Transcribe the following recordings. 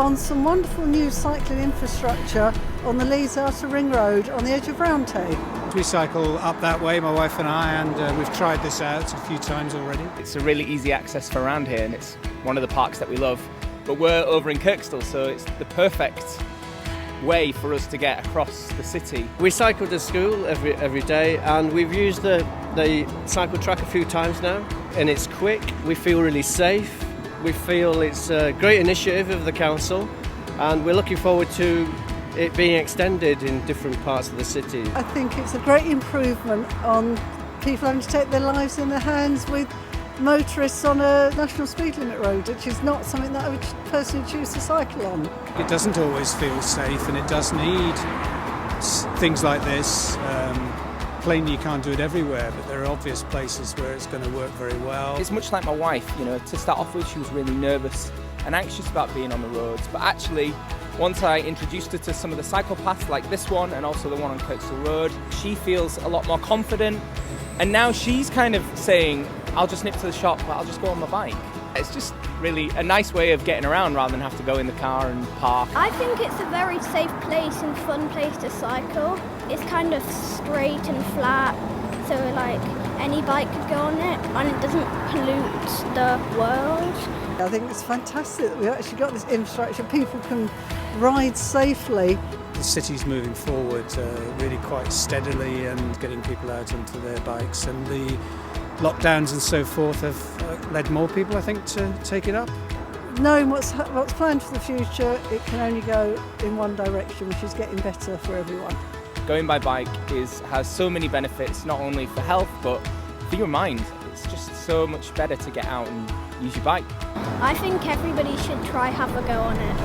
on some wonderful new cycling infrastructure on the Leeds Outer Ring Road on the edge of Roundhay. We cycle up that way, my wife and I, and we've tried this out a few times already. It's a really easy access for around here, and it's one of the parks that we love. But we're over in Kirkstall, so it's the perfect way for us to get across the city. We cycle to school every day, and we've used the cycle track a few times now, and it's quick. We feel really safe. We feel it's a great initiative of the council, and we're looking forward to it being extended in different parts of the city. I think it's a great improvement on people having to take their lives in their hands with motorists on a national speed limit road, which is not something that I would personally choose to cycle on. It doesn't always feel safe, and it does need things like this. Plainly you can't do it everywhere, but there are obvious places where it's going to work very well. It's much like my wife, to start off with she was really nervous and anxious about being on the roads, but actually once I introduced her to some of the cycle paths like this one and also the one on Kirkstall Road, she feels a lot more confident, and now she's kind of saying, I'll just nip to the shop, but I'll just go on my bike. It's just really a nice way of getting around rather than have to go in the car and park. I think it's a very safe place and fun place to cycle. It's kind of straight and flat, so like any bike could go on it, and it doesn't pollute the world. I think it's fantastic that we've actually got this infrastructure. People can ride safely. The city's moving forward really quite steadily and getting people out onto their bikes, and the lockdowns and so forth have led more people, I think, to take it up. Knowing what's planned for the future, it can only go in one direction, which is getting better for everyone. Going by bike has so many benefits, not only for health but for your mind. It's just so much better to get out and use your bike. I think everybody should try have a go on it.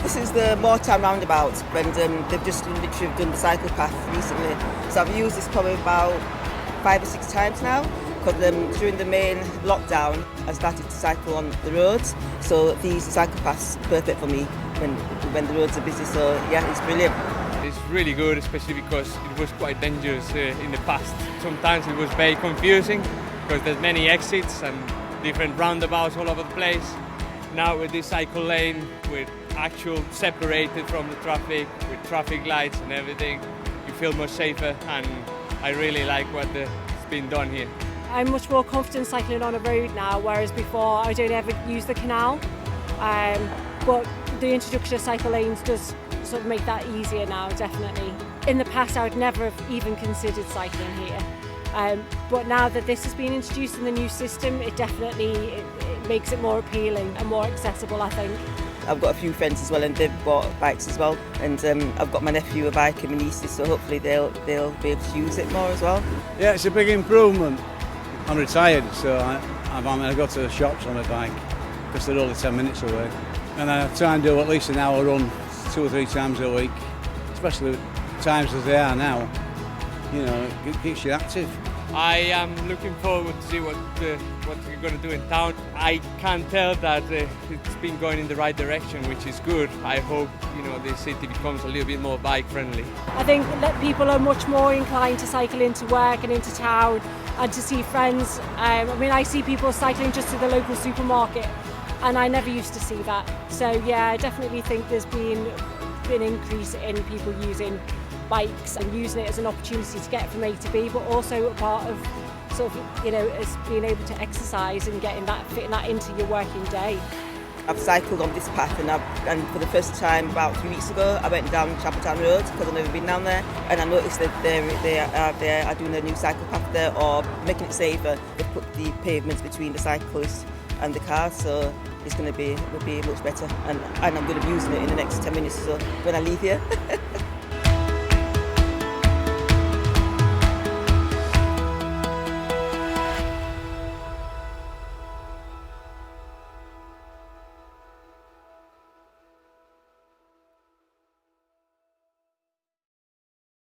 This is the Moortown roundabout, and they've just literally done the cycle path recently. So I've used this probably about 5 or 6 times now, because during the main lockdown I started to cycle on the roads, so these cycle paths are perfect for me when the roads are busy, so yeah, it's brilliant. It's really good, especially because it was quite dangerous in the past. Sometimes it was very confusing because there's many exits and different roundabouts all over the place. Now with this cycle lane, with actual separated from the traffic, with traffic lights and everything, you feel much safer, and I really like what's been done here. I'm much more confident cycling on a road now, whereas before I don't ever use the canal. But the introduction of cycle lanes does sort of make that easier now, definitely. In the past I would never have even considered cycling here. But now that this has been introduced in the new system, it definitely makes it more appealing and more accessible, I think. I've got a few friends as well, and they've bought bikes as well, and I've got my nephew a bike and my nieces, so hopefully they'll be able to use it more as well. Yeah, it's a big improvement. I'm retired, so I go to the shops on a bike because they're only 10 minutes away, and I try and do at least an hour run 2 or 3 times a week, especially times as they are now. It keeps you active. I am looking forward to see what we're going to do in town. I can tell that it's been going in the right direction, which is good. I hope the city becomes a little bit more bike friendly. I think that people are much more inclined to cycle into work and into town and to see friends. I see people cycling just to the local supermarket, and I never used to see that. So yeah, I definitely think there's been an increase in people using bikes and using it as an opportunity to get from A to B, but also a part of as being able to exercise and fitting that into your working day. I've cycled on this path, and for the first time about 3 weeks ago I went down Chapeltown Road because I've never been down there, and I noticed that they are doing a new cycle path there, or making it safer. They've put the pavements between the cyclists and the cars, so it's going to be much better, and I'm going to be using it in the next 10 minutes or so when I leave here.